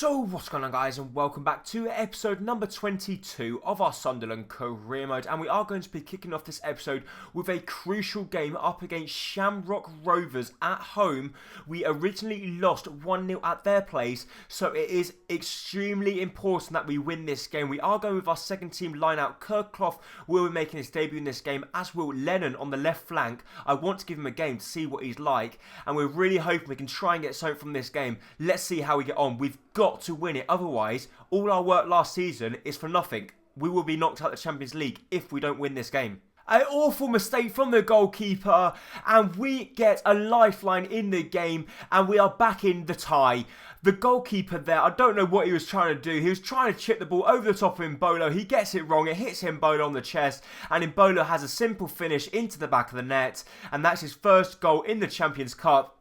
So what's going on, guys, and welcome back to episode number 22 of our Sunderland career mode, and we are going to be kicking off this episode with a crucial game up against Shamrock Rovers at home. We originally lost 1-0 at their place, so it is extremely important that we win this game. We are going with our second team line-out. Kirk Clough will be making his debut in this game, as will Lennon on the left flank. I want to give him a game to see what he's like, and we're really hoping we can try and get something from this game. Let's see how we get on. We've got to win it, otherwise all our work last season is for nothing. We will be knocked out of the Champions League if we don't win this game. An awful mistake from the goalkeeper, and we get a lifeline in the game, and we are back in the tie. The goalkeeper there, I don't know what he was trying to do. He was trying to chip the ball over the top of Mbolo. He gets it wrong. It hits Mbolo on the chest, and Mbolo has a simple finish into the back of the net, and that's his first goal in the Champions Cup.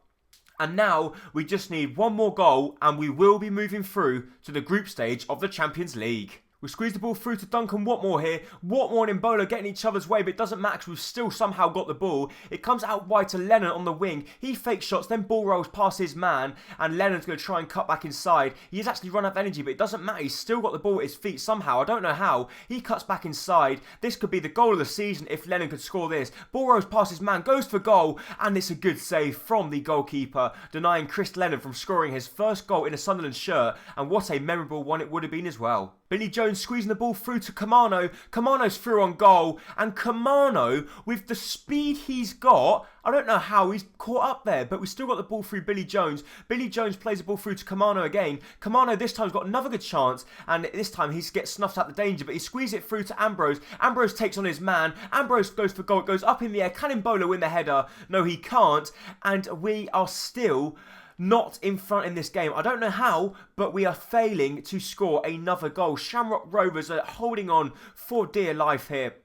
And now we just need one more goal and we will be moving through to the group stage of the Champions League. We squeeze the ball through to Duncan Watmore here. Watmore and Mbolo getting each other's way, but it doesn't matter because we've still somehow got the ball. It comes out wide to Lennon on the wing. He fakes shots, then ball rolls past his man, and Lennon's going to try and cut back inside. He's actually run out of energy, but it doesn't matter. He's still got the ball at his feet somehow. I don't know how. He cuts back inside. This could be the goal of the season if Lennon could score this. Ball rolls past his man, goes for goal, and it's a good save from the goalkeeper, denying Chris Lennon from scoring his first goal in a Sunderland shirt, and what a memorable one it would have been as well. Billy Jones squeezing the ball through to Kamano. Kamano's through on goal. And Kamano, with the speed he's got, I don't know how he's caught up there, but we still got the ball through Billy Jones. Billy Jones plays the ball through to Kamano again. Kamano this time's got another good chance, and this time he gets snuffed out the danger, but he squeezes it through to Ambrose. Ambrose takes on his man. Ambrose goes for goal. It goes up in the air. Can Mbolo win the header? No, he can't. And we are still not in front in this game. I don't know how, but we are failing to score another goal. Shamrock Rovers are holding on for dear life here.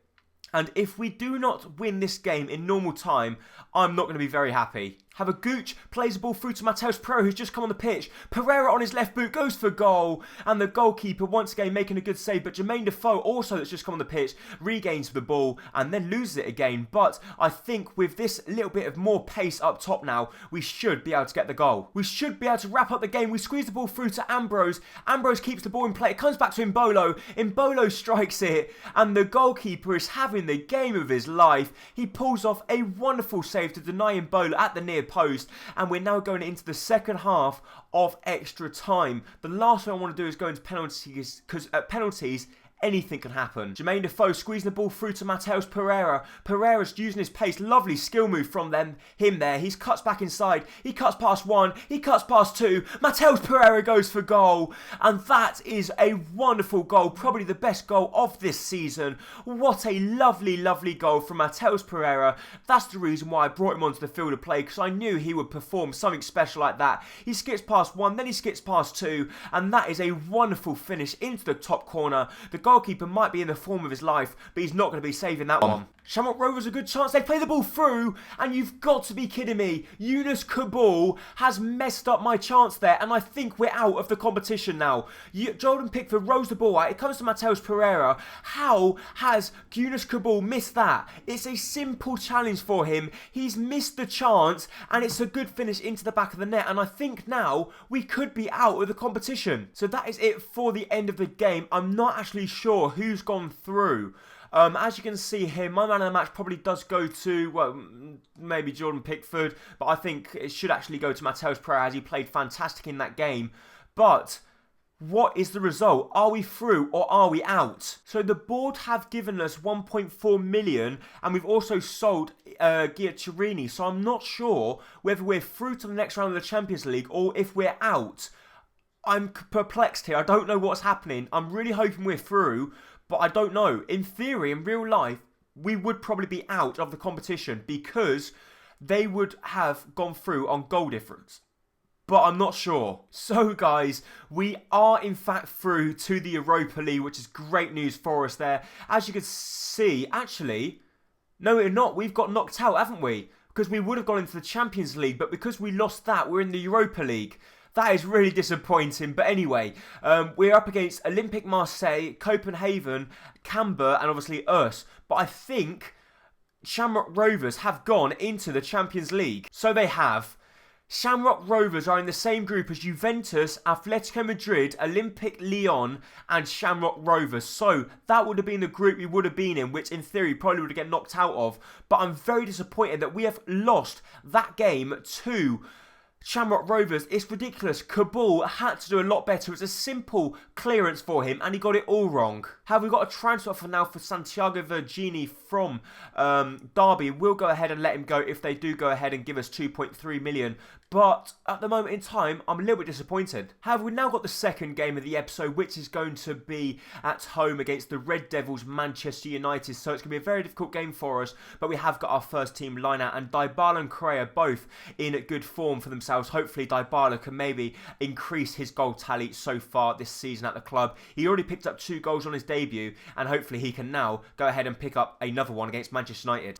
And if we do not win this game in normal time, I'm not going to be very happy. Have a gooch, plays the ball through to Matheus Pereira, who's just come on the pitch. Pereira on his left boot goes for goal. And the goalkeeper once again making a good save. But Jermaine Defoe, also that's just come on the pitch, regains the ball and then loses it again. But I think with this little bit of more pace up top now, we should be able to get the goal. We should be able to wrap up the game. We squeeze the ball through to Ambrose. Ambrose keeps the ball in play. It comes back to Mbolo. Mbolo strikes it. And the goalkeeper is having the game of his life. He pulls off a wonderful save to deny Mbolo at the near post, and we're now going into the second half of extra time. The last thing I want to do is go into penalties, because at penalties anything can happen. Jermaine Defoe squeezing the ball through to Matheus Pereira. Pereira's using his pace. Lovely skill move from him there. He cuts back inside. He cuts past one. He cuts past two. Matheus Pereira goes for goal. And that is a wonderful goal. Probably the best goal of this season. What a lovely, lovely goal from Matheus Pereira. That's the reason why I brought him onto the field of play, because I knew he would perform something special like that. He skips past one, then he skips past two. And that is a wonderful finish into the top corner. The goalkeeper might be in the form of his life, but he's not going to be saving that one. Shamrock Rovers a good chance. They play the ball through, and you've got to be kidding me. Yunus Kabul has messed up my chance there, and I think we're out of the competition now. Jordan Pickford rolls the ball out. It comes to Matheus Pereira. How has Yunus Kabul missed that? It's a simple challenge for him. He's missed the chance, and it's a good finish into the back of the net, and I think now we could be out of the competition. So that is it for the end of the game. I'm not actually sure who's gone through. As you can see here, my man of the match probably does go to, well, maybe Jordan Pickford, but I think it should actually go to Matheus Pereira, as he played fantastic in that game. But what is the result? Are we through or are we out? So the board have given us 1.4 million, and we've also sold Giaccherini, so I'm not sure whether we're through to the next round of the Champions League or if we're out. I'm perplexed here. I don't know what's happening. I'm really hoping we're through, but I don't know. In theory, in real life, we would probably be out of the competition because they would have gone through on goal difference. But I'm not sure. So guys, we are in fact through to the Europa League, which is great news for us there. As you can see, actually, no we're not. We've got knocked out, haven't we? Because we would have gone into the Champions League, but because we lost that, we're in the Europa League. That is really disappointing. But anyway, we're up against Olympique Marseille, Copenhagen, Camber, and obviously us. But I think Shamrock Rovers have gone into the Champions League. So they have. Shamrock Rovers are in the same group as Juventus, Atletico Madrid, Olympique Lyon and Shamrock Rovers. So that would have been the group we would have been in, which in theory probably would have get knocked out of. But I'm very disappointed that we have lost that game to Shamrock Rovers. It's ridiculous. Kabul had to do a lot better. It's a simple clearance for him and he got it all wrong. However, we've got a transfer for now for Santiago Virgini from Derby. We'll go ahead and let him go if they do go ahead and give us 2.3 million. But at the moment in time, I'm a little bit disappointed. However, we've now got the second game of the episode, which is going to be at home against the Red Devils, Manchester United. So it's going to be a very difficult game for us. But we have got our first team line-out, and DYBALA and Correa both in good form for themselves. Hopefully, DYBALA can maybe increase his goal tally so far this season at the club. He already picked up 2 goals on his debut, and hopefully he can now go ahead and pick up another one against Manchester United.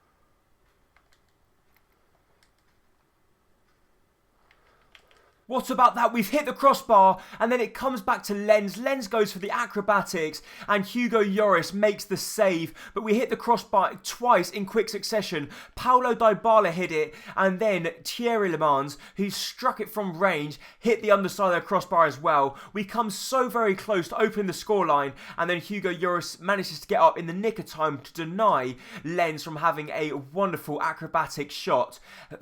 What about that? We've hit the crossbar and then it comes back to Lens. Lens goes for the acrobatics and Hugo Lloris makes the save. But we hit the crossbar twice in quick succession. Paulo Dybala hit it and then Thierry Lemans, who struck it from range, hit the underside of the crossbar as well. We come so very close to opening the scoreline and then Hugo Lloris manages to get up in the nick of time to deny Lens from having a wonderful acrobatic shot,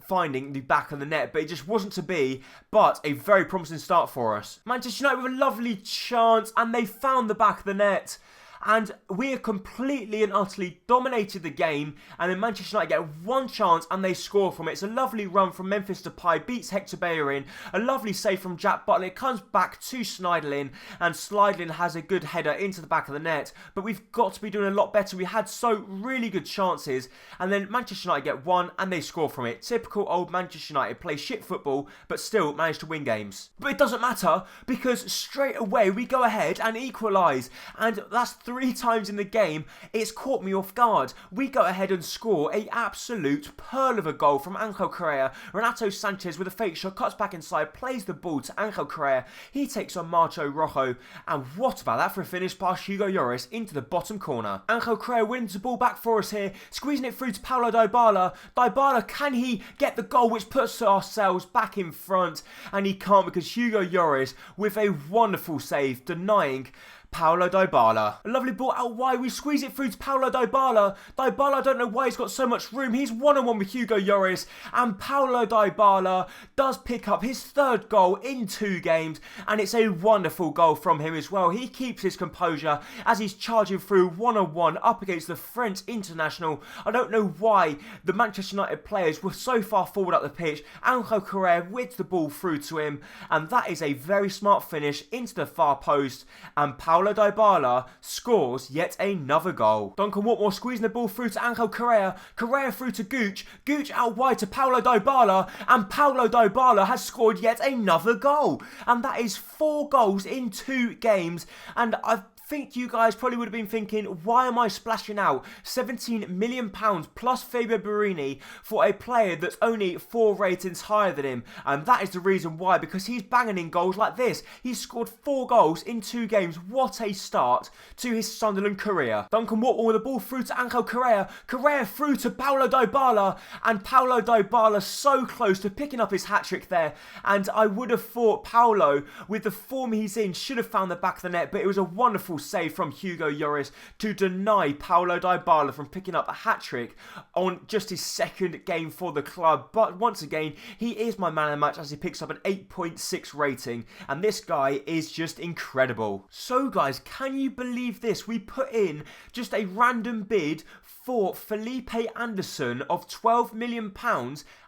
finding the back of the net. But it just wasn't to be. But a very promising start for us. Manchester United with a lovely chance and they found the back of the net. And we have completely and utterly dominated the game. And then Manchester United get one chance and they score from it. It's a lovely run from Memphis Depay. Beats Hector Bellerin. A lovely save from Jack Butler. It comes back to Schneiderlin. And Schneiderlin has a good header into the back of the net. But we've got to be doing a lot better. We had so really good chances. And then Manchester United get one and they score from it. Typical old Manchester United. Play shit football but still manage to win games. But it doesn't matter because straight away we go ahead and equalise. And that's 3 times in the game. It's caught me off guard. We go ahead and score a absolute pearl of a goal from Angel Correa. Renato Sanchez with a fake shot, cuts back inside, plays the ball to Angel Correa. He takes on Marco Rojo. And what about that for a finish past Hugo Lloris into the bottom corner? Angel Correa wins the ball back for us here, squeezing it through to Paulo Dybala. Dybala, can he get the goal which puts ourselves back in front? And he can't because Hugo Lloris with a wonderful save denying Paulo Dybala. A lovely ball out wide. We squeeze it through to Paulo Dybala. Dybala, I don't know why he's got so much room. He's one-on-one with Hugo Lloris. And Paulo Dybala does pick up his 3rd goal in 2 games. And it's a wonderful goal from him as well. He keeps his composure as he's charging through one-on-one up against the French international. I don't know why the Manchester United players were so far forward up the pitch. Angel Correa whips the ball through to him. And that is a very smart finish into the far post. And Paulo Dybala scores yet another goal. Duncan Watmore squeezing the ball through to Angel Correa. Correa through to Gooch. Gooch out wide to Paulo Dybala. And Paulo Dybala has scored yet another goal. And that is 4 goals in 2 games. And I think you guys probably would have been thinking, why am I splashing out £17 million plus Fabio Borini for a player that's only 4 ratings higher than him? And that is the reason why, because he's banging in goals like this. He's scored 4 goals in 2 games. What a start to his Sunderland career. Duncan Watmore with the ball through to Angel Correa. Correa through to Paulo Dybala. And Paulo Dybala so close to picking up his hat-trick there. And I would have thought Paulo, with the form he's in, should have found the back of the net. But it was a wonderful save from Hugo Lloris to deny Paulo Dybala from picking up a hat-trick on just his 2nd game for the club. But once again, he is my man of the match as he picks up an 8.6 rating. And this guy is just incredible. So guys, can you believe this? We put in just a random bid for Felipe Anderson of £12 million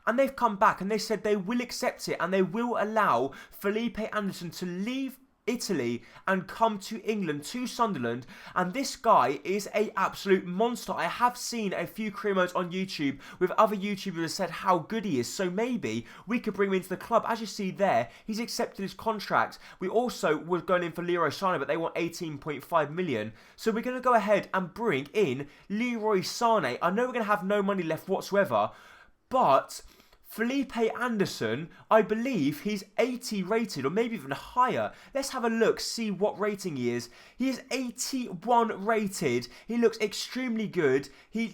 and they've come back and they said they will accept it and they will allow Felipe Anderson to leave Italy and come to England, to Sunderland. And this guy is a absolute monster. I have seen a few career modes on YouTube with other YouTubers that said how good he is, so maybe we could bring him into the club. As you see there, he's accepted his contract. We also were going in for Leroy Sané, but they want 18.5 million, so we're going to go ahead and bring in Leroy Sané. I know we're going to have no money left whatsoever, but Felipe Anderson, I believe he's 80 rated or maybe even higher. Let's have a look, see what rating he is. He is 81 rated. He looks extremely good.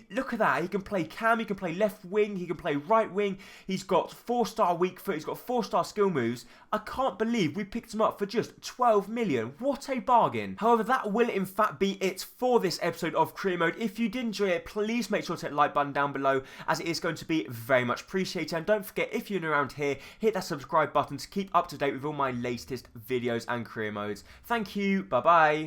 Look at that. He can play cam, he can play left wing, he can play right wing. He's got 4-star weak foot, he's got 4-star skill moves. I can't believe we picked him up for just 12 million. What a bargain. However, that will in fact be it for this episode of Career Mode. If you did enjoy it, please make sure to hit the like button down below, as it is going to be very much appreciated. And don't forget, if you're new around here, hit that subscribe button to keep up to date with all my latest videos and career modes. Thank you. Bye bye.